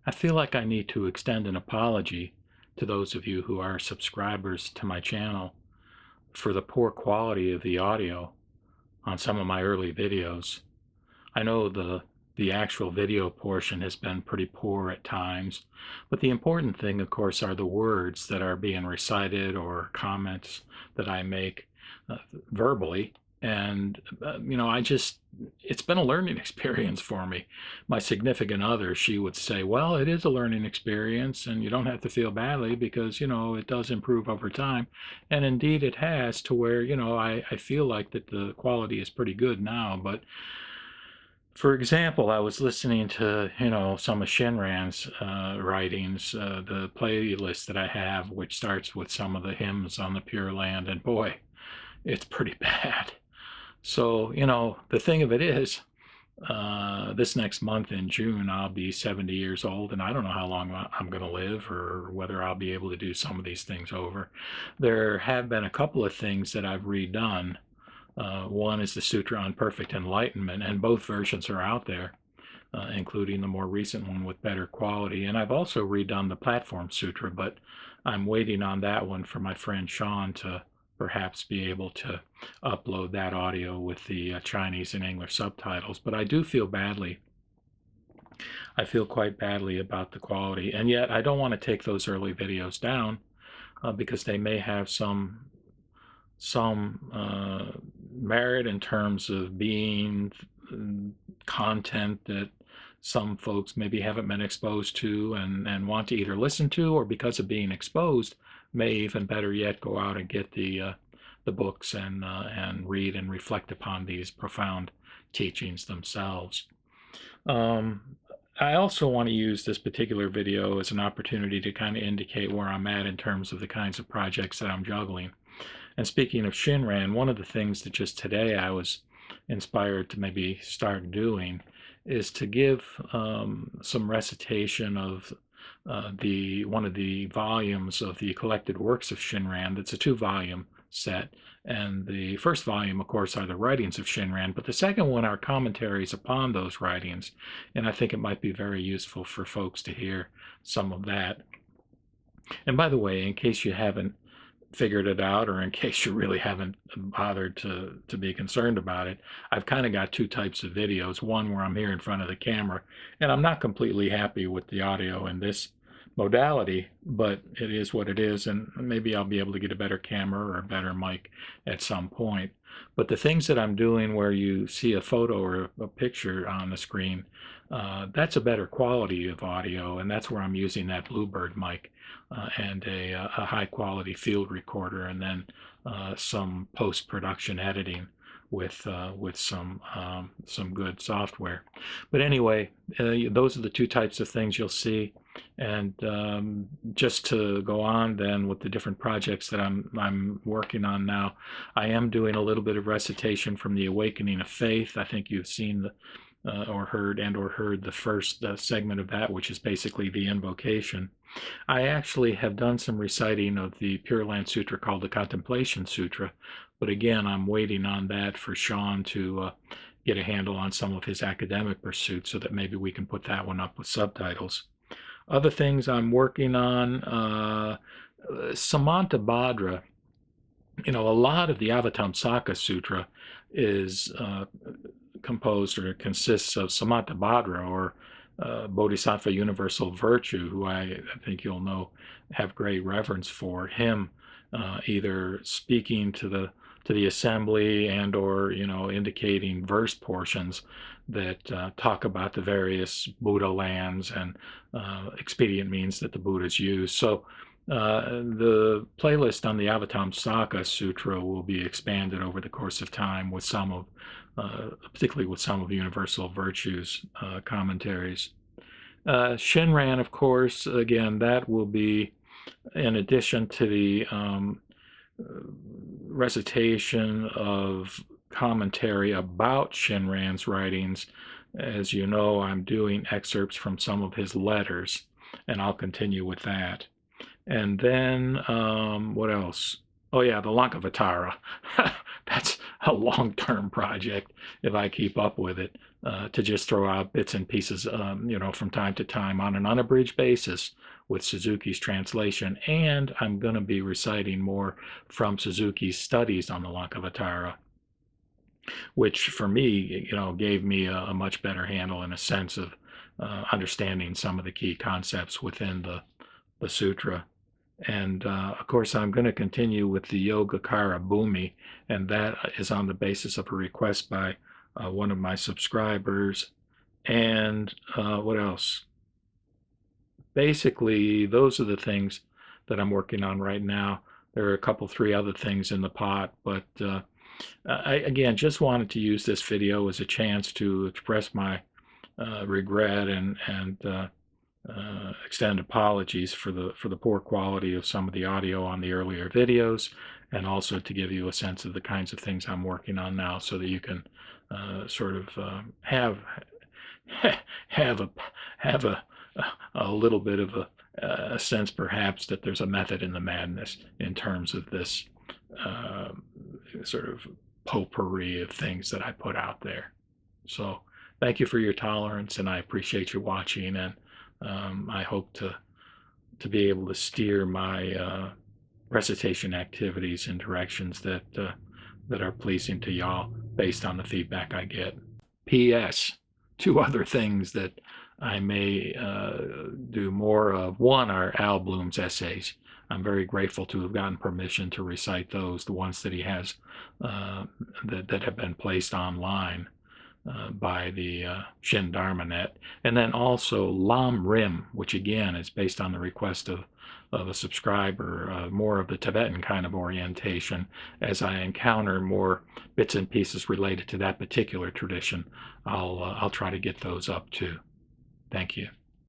I feel like I need to extend an apology to those of you who are subscribers to my channel for the poor quality of the audio on some of my early videos. I know the actual video portion has been pretty poor at times, but the important thing, of course, are the words that are being recited or comments that I make uh, verbally. And, it's been a learning experience for me. My significant other, she would say, well, it is a learning experience and you don't have to feel badly because, it does improve over time. And indeed it has, to where, I feel like that the quality is pretty good now. But for example, I was listening to, some of Shinran's writings, the playlist that I have, which starts with some of the hymns on the Pure Land, and boy, it's pretty bad. So, the thing of it is, this next month in June, I'll be 70 years old, and I don't know how long I'm going to live or whether I'll be able to do some of these things over. There have been a couple of things that I've redone. One is the Sutra on Perfect Enlightenment, and both versions are out there, including the more recent one with better quality. And I've also redone the Platform Sutra, but I'm waiting on that one for my friend Sean to perhaps be able to upload that audio with the Chinese and English subtitles. But I do feel badly. I feel quite badly about the quality, and yet I don't want to take those early videos down because they may have some merit in terms of being content that some folks maybe haven't been exposed to and want to either listen to, or because of being exposed, may even better yet go out and get the books and read and reflect upon these profound teachings themselves. I also want to use this particular video as an opportunity to kind of indicate where I'm at in terms of the kinds of projects that I'm juggling. And speaking of Shinran, one of the things that just today I was inspired to maybe start doing is to give some recitation of one of the volumes of the collected works of Shinran. That's a 2-volume set. And the first volume, of course, are the writings of Shinran, but the second one are commentaries upon those writings. And I think it might be very useful for folks to hear some of that. And by the way, in case you haven't figured it out, or in case you really haven't bothered to be concerned about it, I've kind of got two types of videos. One where I'm here in front of the camera, and I'm not completely happy with the audio in this modality, but it is what it is, and maybe I'll be able to get a better camera or a better mic at some point. But the things that I'm doing where you see a photo or a picture on the screen, that's a better quality of audio, and that's where I'm using that Bluebird mic and a high quality field recorder, and then some post-production editing with some good software. But anyway, those are the two types of things you'll see. And just to go on then with the different projects that I'm working on now, I am doing a little bit of recitation from the Awakening of Faith. I think you've seen or heard the first segment of that, which is basically the invocation. I actually have done some reciting of the Pure Land Sutra called the Contemplation Sutra, but again, I'm waiting on that for Sean to get a handle on some of his academic pursuits so that maybe we can put that one up with subtitles. Other things I'm working on, Samantabhadra. A lot of the Avatamsaka Sutra is composed or consists of Samantabhadra, or Bodhisattva Universal Virtue, who I think you'll know have great reverence for him, either speaking to the assembly and or indicating verse portions that talk about the various Buddha lands and expedient means that the Buddhas use. So the playlist on the Avatamsaka Sutra will be expanded over the course of time with some of particularly with some of Universal Virtue's commentaries. Shinran, of course, again, that will be in addition to the recitation of commentary about Shinran's writings. As you know, I'm doing excerpts from some of his letters, and I'll continue with that. And then, what else? Oh yeah, the Lankavatara. That's a long-term project if I keep up with it. to just throw out bits and pieces, from time to time on an unabridged basis with Suzuki's translation. And I'm going to be reciting more from Suzuki's studies on the Lankavatara, which for me, gave me a much better handle and a sense of understanding some of the key concepts within the sutra. And of course, I'm going to continue with the Yogacara Bhumi, and that is on the basis of a request by one of my subscribers. And what else? Basically, those are the things that I'm working on right now. There are a couple, three other things in the pot, but I, again, just wanted to use this video as a chance to express my regret and extend apologies for the poor quality of some of the audio on the earlier videos, and also to give you a sense of the kinds of things I'm working on now, so that you can sort of have have a little bit of a sense, perhaps, that there's a method in the madness in terms of this sort of potpourri of things that I put out there. So thank you for your tolerance, and I appreciate you watching, and I hope to be able to steer my recitation activities in directions that are pleasing to y'all based on the feedback I get. P.S. Two other things that I may do more of. One are Al Bloom's essays. I'm very grateful to have gotten permission to recite those, the ones that he has that have been placed online by the Shin Dharma Net. And then also Lam Rim, which again is based on the request of a subscriber, more of the Tibetan kind of orientation. As I encounter more bits and pieces related to that particular tradition, I'll try to get those up too. Thank you.